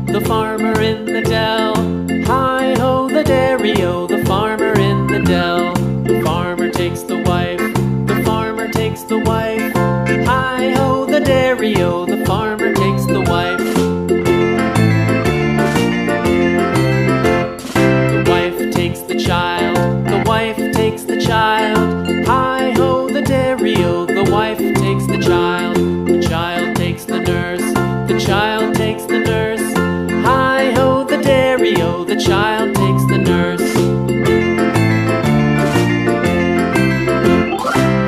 The farmer in the dell. Hi-ho, the dairy-o, the farmer in the dell. The farmer takes the wife, the farmer takes the wife. Hi-ho, the dairy-o, the farmer takes the wife. The wife takes the child, the wife takes the child. Hi-ho, the dairy-o, the wife takes the child. The child takes the nurse, the child takes the nurse. Hi-ho, the dairy-o, the child takes the nurse.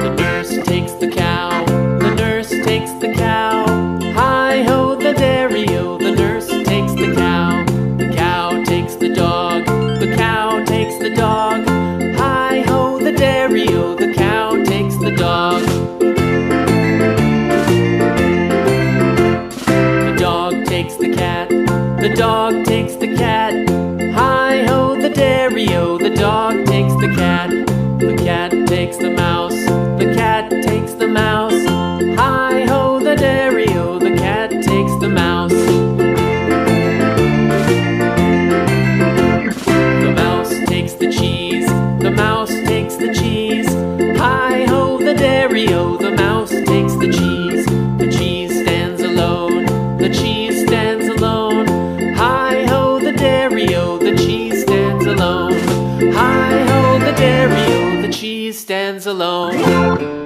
The nurse takes the cow, the nurse takes the cow. Hi-ho, the dairy-o, the nurse takes the cow. The cow takes the dog, the cow takes the dog. Hi-ho, the dairy-o, the cow takes the dog. The dog takes the cat, the dog takes the cat. Hi-ho, the dairy-o, the dog takes the cat. The cat takes the mouse, the cat takes the mouse. Hi-ho, the dairy-o, the cat takes the mouse. The mouse takes the cheese, the mouse takes the cheese. Hi-ho, the dairy-o, the mouse takes the cheese. The cheese stands alone, the cheese stands alone. Hi-ho, the dairy-o, the cheese stands alone. Hi-ho, the dairy-o, the cheese stands alone.